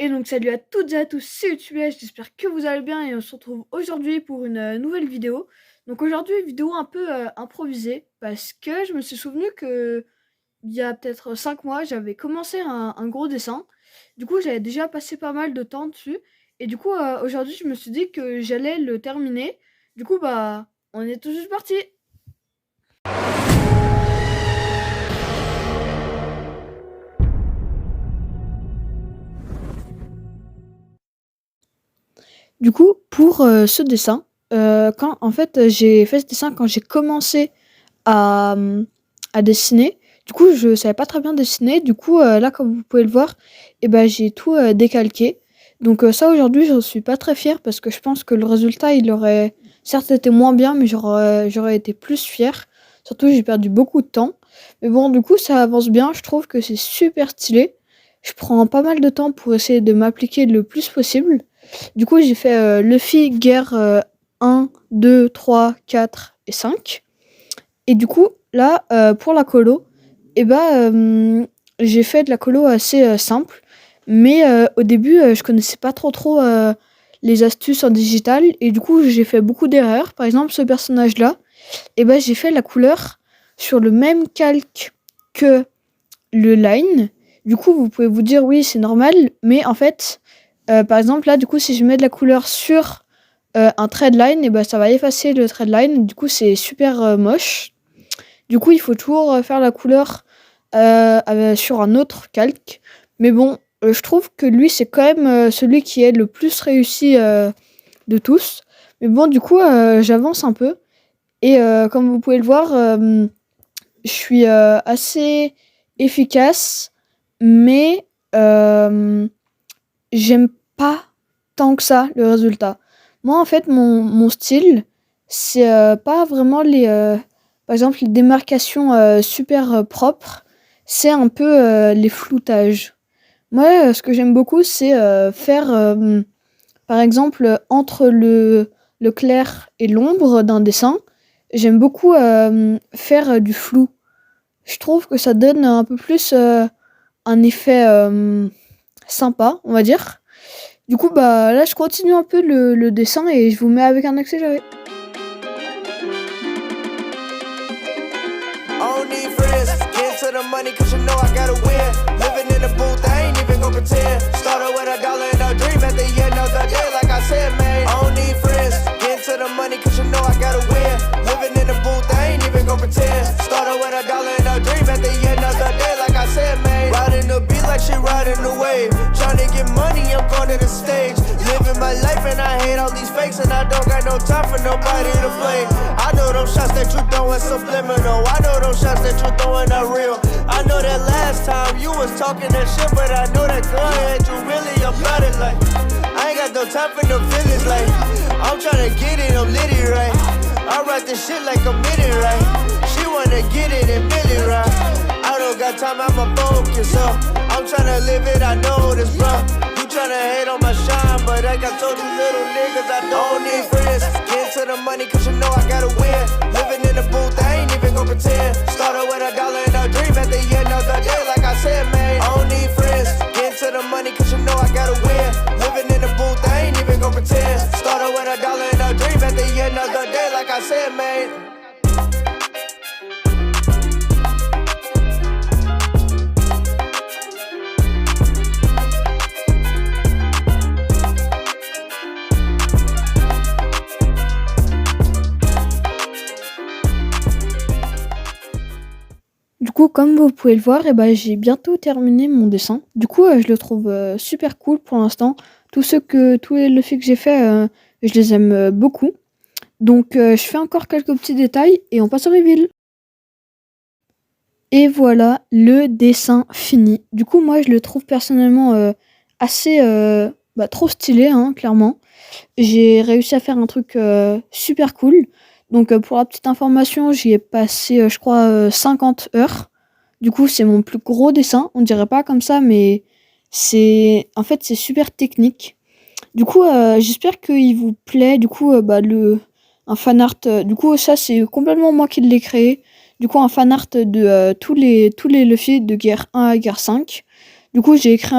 Et donc salut à toutes et à tous, c'est UTBS, j'espère que vous allez bien et on se retrouve aujourd'hui pour une nouvelle vidéo. Donc aujourd'hui, vidéo un peu improvisée parce que je me suis souvenu que il y a peut-être 5 mois, j'avais commencé un gros dessin. Du coup, j'avais déjà passé pas mal de temps dessus. Et du coup, aujourd'hui, je me suis dit que j'allais le terminer. Du coup, bah, on est tout juste parti. Du coup, pour ce dessin, quand en fait j'ai fait ce dessin quand j'ai commencé à dessiner. Du coup, je savais pas très bien dessiner. Du coup, là, comme vous pouvez le voir, et ben, j'ai tout décalqué. Donc ça, aujourd'hui, j'en suis pas très fière parce que je pense que le résultat, il aurait certes été moins bien, mais j'aurais été plus fière. Surtout, j'ai perdu beaucoup de temps. Mais bon, du coup, ça avance bien. Je trouve que c'est super stylé. Je prends pas mal de temps pour essayer de m'appliquer le plus possible. Du coup, j'ai fait Luffy, guerre 1, 2, 3, 4 et 5. Et du coup, là, pour la colo, et j'ai fait de la colo assez simple. Mais au début, je connaissais pas trop les astuces en digital. Et du coup, j'ai fait beaucoup d'erreurs. Par exemple, ce personnage-là, j'ai fait la couleur sur le même calque que le line. Du coup, vous pouvez vous dire, oui, c'est normal. Mais en fait, par exemple, là, du coup, si je mets de la couleur sur un threadline, ça va effacer le threadline. Du coup, c'est super moche. Du coup, il faut toujours faire la couleur sur un autre calque. Mais bon, je trouve que lui, c'est quand même celui qui est le plus réussi de tous. Mais bon, du coup, j'avance un peu. Et comme vous pouvez le voir, je suis assez efficace. Mais j'aime pas tant que ça le résultat. Moi, en fait, mon style, c'est pas vraiment par exemple, les démarcations super propres, c'est un peu les floutages. Moi, ce que j'aime beaucoup, c'est faire, par exemple, entre le clair et l'ombre d'un dessin, j'aime beaucoup faire du flou. Je trouve que ça donne un peu plus un effet sympa, on va dire. Du coup, bah là, je continue un peu le dessin et je vous mets avec un accéléré. I don't need friends, get to the money cause you know I gotta win. Living in the booth, I ain't even gon' pretend. Started with $1 and a dream at the end of the day, like I said, man. I don't need friends, get to the money cause you know I gotta win. Living in the booth, I ain't even gon' pretend. Started with $1 and a dream at the end of the day, like I said, man. Riding the beat like she riding the wave. Tryna get money, I'm going to the stage. Living my life and I hate all these fakes and I don't got no time for nobody to play. I know them shots that you throwing subliminal. I know them shots that you throwing are real. I know that last time you was talking that shit, but I know that gun had you really about it. Like I ain't got no time for no feelings. Like I'm tryna get it, I'm lit it right. I write this shit like I'm in it right. She wanna get it and mill it right. I don't got time, I'm a focus up. I'm tryna live it, I know this, bro. Tryna hate on my shine, but like I told you little niggas, I don't need friends. Get to the money cause you know I gotta win. Living in the booth, I ain't even gon' pretend. Started with $1 and a dream at the end of the day, like I said, man. I don't need friends. Get to the money cause you know I gotta win. Living in the booth, I ain't even gon' pretend. Started with $1 and a dream at the end of the day, like I said, man. Du coup, comme vous pouvez le voir, j'ai bientôt terminé mon dessin. Du coup, je le trouve super cool pour l'instant. Tous les Luffy que j'ai fait, je les aime beaucoup. Donc, je fais encore quelques petits détails et on passe au reveal. Et voilà le dessin fini. Du coup, moi, je le trouve personnellement assez trop stylé, hein, clairement. J'ai réussi à faire un truc super cool. Donc, pour la petite information, j'y ai passé, je crois, 50 heures. Du coup, c'est mon plus gros dessin. On dirait pas comme ça, mais en fait, c'est super technique. Du coup, j'espère qu'il vous plaît. Du coup, un fan art. Du coup, ça, c'est complètement moi qui l'ai créé. Du coup, un fan art de tous les Luffy de guerre 1 à guerre 5. Du coup, j'ai écrit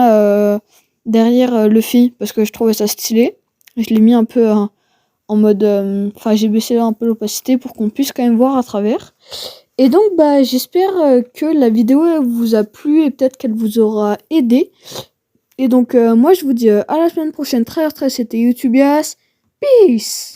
derrière Luffy parce que je trouvais ça stylé. Je l'ai mis un peu en mode... Enfin, j'ai baissé un peu l'opacité pour qu'on puisse quand même voir à travers. Et donc, bah, j'espère que la vidéo vous a plu et peut-être qu'elle vous aura aidé. Et donc, moi, je vous dis à la semaine prochaine. Très, très, c'était YouTubias. Peace!